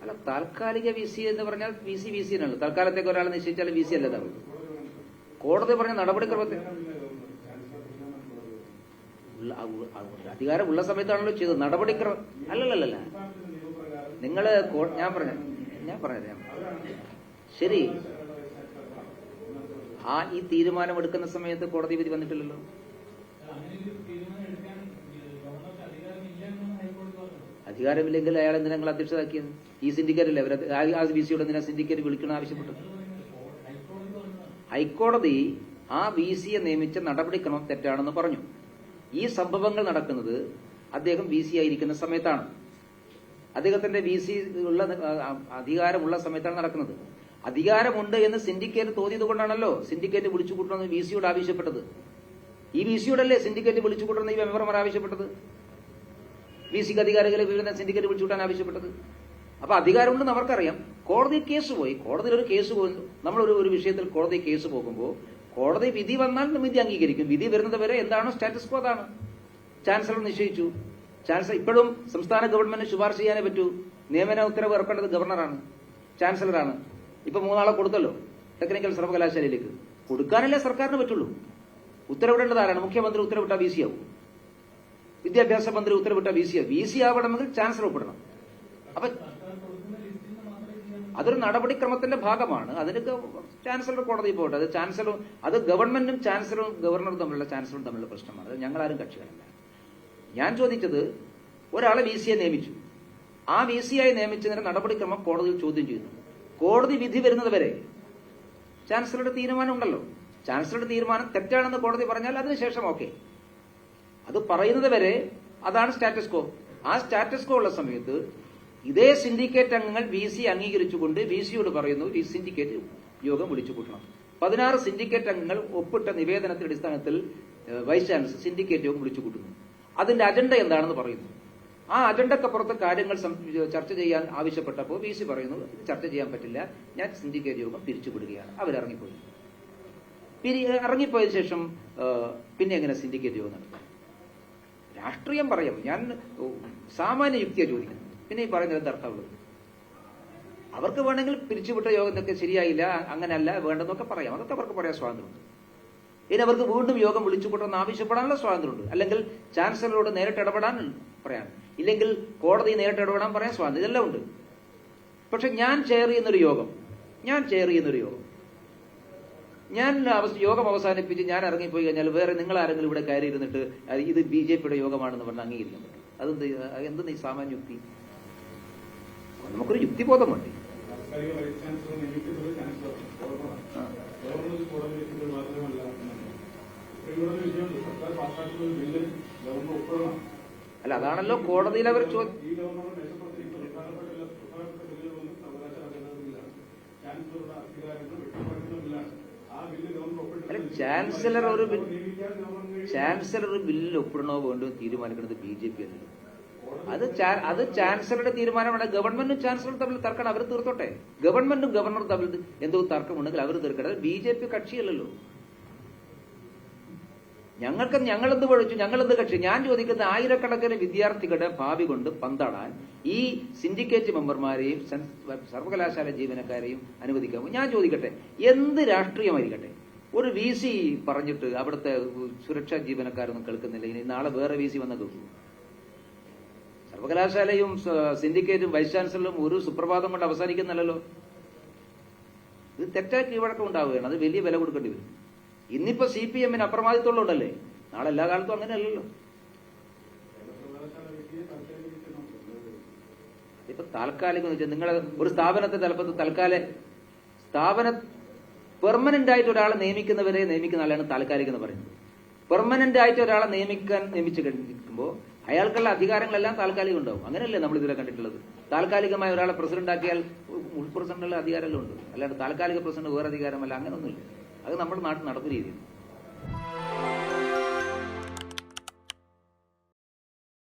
അല്ല, താൽക്കാലിക V C എന്ന് പറഞ്ഞാൽ വി സി ആണല്ലോ. തൽക്കാലത്തേക്ക് ഒരാളെ നിശ്ചയിച്ചാൽ വി സി അല്ലതാണ്. കോടതി പറഞ്ഞ നടപടിക്രമത്തിൽ അധികാരം ഉള്ള സമയത്താണല്ലോ ചെയ്തത്. നടപടിക്രമം അല്ലല്ലല്ല. നിങ്ങള് ഞാൻ പറഞ്ഞുതരാം. ശരി, ഈ തീരുമാനമെടുക്കുന്ന സമയത്ത് കോടതി വിധി വന്നിട്ടില്ലല്ലോ. അധികാരമില്ലെങ്കിൽ അയാൾ എന്തിനാ നിങ്ങൾ അധ്യക്ഷതാക്കിയത്? ഈ സിൻഡിക്കേറ്റ് അല്ലേ ആ വി സിയോട് എന്തിനാ സിൻഡിക്കേറ്റ് വിളിക്കണം ആവശ്യപ്പെട്ടത്? ഹൈക്കോടതി ആ വി സിയെ നിയമിച്ച നടപടിക്രമം തെറ്റാണെന്ന് പറഞ്ഞു. ഈ സംഭവങ്ങൾ നടക്കുന്നത് അദ്ദേഹം വി സി ആയിരിക്കുന്ന സമയത്താണ്. അദ്ദേഹത്തിന്റെ വി സി ഉള്ള അധികാരമുള്ള സമയത്താണ് നടക്കുന്നത്. അധികാരമുണ്ട് എന്ന് സിൻഡിക്കേറ്റ് തോന്നിയത് കൊണ്ടാണല്ലോ സിൻഡിക്കേറ്റ് വിളിച്ചു കൂട്ടണമെന്ന് വി സിയോട് ആവശ്യപ്പെട്ടത്. ഈ വി സിയോടല്ലേ സിൻഡിക്കേറ്റ് വിളിച്ചു കൂട്ടണമെന്ന് ഈ മെമ്പർമാർ ആവശ്യപ്പെട്ടത്. വി സിക്ക് അധികാരികളെ വിവിധ സിൻഡിക്കേറ്റ് വിളിച്ചുകൂട്ടാൻ ആവശ്യപ്പെട്ടത്. അപ്പൊ അധികാരമുണ്ടെന്ന് അവർക്കറിയാം. കോടതി കേസ് പോയി. കോടതിയിൽ ഒരു കേസ് പോയി. നമ്മളൊരു വിഷയത്തിൽ കോടതി കേസ് പോകുമ്പോൾ കോടതി വിധി വന്നാൽ വിധി അംഗീകരിക്കും. വിധി വരുന്നത് വരെ എന്താണോ സ്റ്റാറ്റസ് കോ അതാണ്. ചാൻസലർ നിശ്ചയിച്ചു. ചാൻസലർ ഇപ്പോഴും സംസ്ഥാന ഗവൺമെന്റ് ശുപാർശ ചെയ്യാനേ പറ്റൂ. നിയമന ഉത്തരവ് ഇറക്കേണ്ടത് ഗവർണറാണ്, ചാൻസലറാണ്. ഇപ്പൊ 3 ആളെ കൊടുത്തല്ലോ ടെക്നിക്കൽ സർവകലാശാലയിലേക്ക്. കൊടുക്കാനല്ലേ സർക്കാരിന് പറ്റുള്ളൂ. ഉത്തരവിടേണ്ടത് ആരാണ്? മുഖ്യമന്ത്രി ഉത്തരവിട്ട വി സി ആവും. വിദ്യാഭ്യാസ മന്ത്രി ഉത്തരവിട്ട വി സി ആവണമെങ്കിൽ ചാൻസലർ ഒപ്പിടണം. അപ്പൊ അതൊരു നടപടിക്രമത്തിന്റെ ഭാഗമാണ്. അതിന് ചാൻസലർ കോടതി പോകട്ടെ. അത് ചാൻസലർ, അത് ഗവൺമെന്റും ചാൻസലറും ഗവർണറും തമ്മിലുള്ള പ്രശ്നമാണ്. അത് ഞങ്ങളാരും കക്ഷികളല്ല. ഞാൻ ചോദിച്ചത്, ഒരാളെ വി സിയെ നിയമിച്ചു. ആ വി സി ആയി നിയമിച്ചതിന്റെ നടപടിക്രമം കോടതിയിൽ ചോദ്യം ചെയ്യുന്നു. കോടതി വിധി വരുന്നത് വരെ ചാൻസലറുടെ തീരുമാനം ഉണ്ടല്ലോ. ചാൻസലറുടെ തീരുമാനം തെറ്റാണെന്ന് കോടതി പറഞ്ഞാൽ അതിനുശേഷം ഓക്കെ. അത് പറയുന്നത് വരെ അതാണ് സ്റ്റാറ്റസ് കോ. ആ സ്റ്റാറ്റസ് കോ ഉള്ള സമയത്ത് ഇതേ സിൻഡിക്കേറ്റ് അംഗങ്ങൾ വി സി അംഗീകരിച്ചുകൊണ്ട് വി സിയോട് പറയുന്നു ഈ സിൻഡിക്കേറ്റ് യോഗം വിളിച്ചു കൂട്ടണം. 16 സിൻഡിക്കേറ്റ് അംഗങ്ങൾ ഒപ്പിട്ട നിവേദനത്തിന്റെ അടിസ്ഥാനത്തിൽ വൈസ് ചാൻസലർ സിൻഡിക്കേറ്റ് യോഗം വിളിച്ചു കൂട്ടുന്നു. അതിന്റെ അജണ്ട എന്താണെന്ന് പറയുന്നു. ആ അജണ്ടക്കപ്പുറത്ത് കാര്യങ്ങൾ ചർച്ച ചെയ്യാൻ ആവശ്യപ്പെട്ടപ്പോൾ വി സി പറയുന്നു ഇത് ചർച്ച ചെയ്യാൻ പറ്റില്ല, ഞാൻ സിൻഡിക്കേറ്റ് യോഗം പിരിച്ചുവിടുകയാണ്. അവരിറങ്ങിപ്പോയി. ഇറങ്ങിപ്പോയതിനു ശേഷം പിന്നെ എങ്ങനെ സിൻഡിക്കേറ്റ് യോഗം നടത്തും? രാഷ്ട്രീയം പറയാം, ഞാൻ സാമാന്യ യുക്തിയാണ് ചോദിക്കുന്നത്. പിന്നെ ഈ പറയുന്നത് എന്താ അർത്ഥമുള്ളത്? അവർക്ക് വേണമെങ്കിൽ പിരിച്ചുവിട്ട യോഗം എന്നൊക്കെ ശരിയായില്ല, അങ്ങനെയല്ല വേണ്ടെന്നൊക്കെ പറയാം. അതൊക്കെ അവർക്ക് പറയാൻ സ്വാതന്ത്ര്യമുണ്ട്. ഇനി അവർക്ക് വീണ്ടും യോഗം വിളിച്ചുകൂട്ടണമെന്ന് ആവശ്യപ്പെടാനുള്ള സ്വാതന്ത്ര്യമുണ്ട്. അല്ലെങ്കിൽ ചാൻസലറോട് നേരിട്ട് ഇടപെടാൻ പറയാൻ, ഇല്ലെങ്കിൽ കോടതി നേരിട്ട് ഇടപെടാൻ പറയാൻ സ്വാതന്ത്ര്യം, ഇതെല്ലാം ഉണ്ട്. പക്ഷെ ഞാൻ ചെയർ ചെയ്യുന്നൊരു യോഗം, ഞാൻ യോഗം അവസാനിപ്പിച്ച് ഞാൻ ഇറങ്ങിപ്പോയി കഴിഞ്ഞാൽ വേറെ നിങ്ങൾ ആരെങ്കിലും ഇവിടെ കയറി ഇരുന്നിട്ട് ഇത് BJPയുടെ യോഗമാണെന്ന് പറഞ്ഞ് അംഗീകരിക്കാൻ പറ്റും? എന്തെന്ന് ഈ സാമാന്യ യുക്തി? നമുക്കൊരു യുക്തിബോധം വേണ്ടി. അല്ല, അതാണല്ലോ കോടതിയിൽ അവർ ചാൻസലർ ഒരു ബില്ലിൽ ഒപ്പിടണോ വേണ്ടോ തീരുമാനിക്കുന്നത് BJP അല്ലല്ലോ. അത് ചാൻസലറുടെ തീരുമാനമാണ്. ഗവൺമെന്റും ചാൻസലറും തമ്മിൽ തർക്കണം, അവർ തീർത്തോട്ടെ. ഗവൺമെന്റും ഗവർണറും തമ്മിൽ എന്തോ തർക്കമുണ്ടെങ്കിൽ അവർ തീർക്കട്ടെ. BJP കക്ഷിയല്ലല്ലോ. ഞങ്ങളെന്ത് പഠിച്ചു, ഞങ്ങളെന്ത് കക്ഷി? ഞാൻ ചോദിക്കുന്ന ആയിരക്കണക്കിന് വിദ്യാർത്ഥികളുടെ ഭാവി കൊണ്ട് പന്താടാൻ ഈ സിൻഡിക്കേറ്റ് മെമ്പർമാരെയും സർവകലാശാല ജീവനക്കാരെയും അനുവദിക്കാമോ? ഞാൻ ചോദിക്കട്ടെ, എന്ത് രാഷ്ട്രീയമായിരിക്കട്ടെ, ഒരു വി സി പറഞ്ഞിട്ട് അവിടുത്തെ സുരക്ഷാ ജീവനക്കാരൊന്നും കേൾക്കുന്നില്ല, ഇനി നാളെ വേറെ വി സി വന്നാൽ കേൾക്കും. സർവകലാശാലയും സിൻഡിക്കേറ്റും വൈസ് ചാൻസലറും ഒരു സുപ്രഭാതം കൊണ്ട് അവസാനിക്കുന്നില്ലല്ലോ. ഇത് തെറ്റായ കീഴ്വഴക്കം ഉണ്ടാവുകയാണ്. അത് വലിയ വില കൊടുക്കേണ്ടി വരും. ഇന്നിപ്പോ CPM-ന് അപ്രമാദിത്വം ഉണ്ടല്ലേ, നാളെ എല്ലാ കാലത്തും അങ്ങനെയല്ലല്ലോ. ഇപ്പൊ താൽക്കാലികം വെച്ചാൽ നിങ്ങളെ ഒരു സ്ഥാപനത്തെ സ്ഥാപന പെർമനന്റ് ആയിട്ട് ഒരാളെ നിയമിക്കുന്ന ആളാണ് താൽക്കാലികം എന്ന് പറയുന്നത്. പെർമനന്റ് ആയിട്ട് ഒരാളെ നിയമിച്ചു കഴിക്കുമ്പോൾ അയാൾക്കുള്ള അധികാരങ്ങളെല്ലാം താൽക്കാലികം ഉണ്ടാവും. അങ്ങനെയല്ലേ നമ്മൾ ഇതുവരെ കണ്ടിട്ടുള്ളത്? താൽക്കാലികമായ ഒരാളെ പ്രസിഡന്റ് ആക്കിയാൽ പ്രസിഡന്റുള്ള അധികാരമെല്ലാം ഉണ്ട്. അല്ലാണ്ട് താൽക്കാലിക പ്രസിഡന്റ് വേറെ അധികാരമല്ല, അങ്ങനെയൊന്നുമില്ല. അത് നമ്മുടെ നാട്ടിൽ നടക്കുന്ന രീതിയാണ്.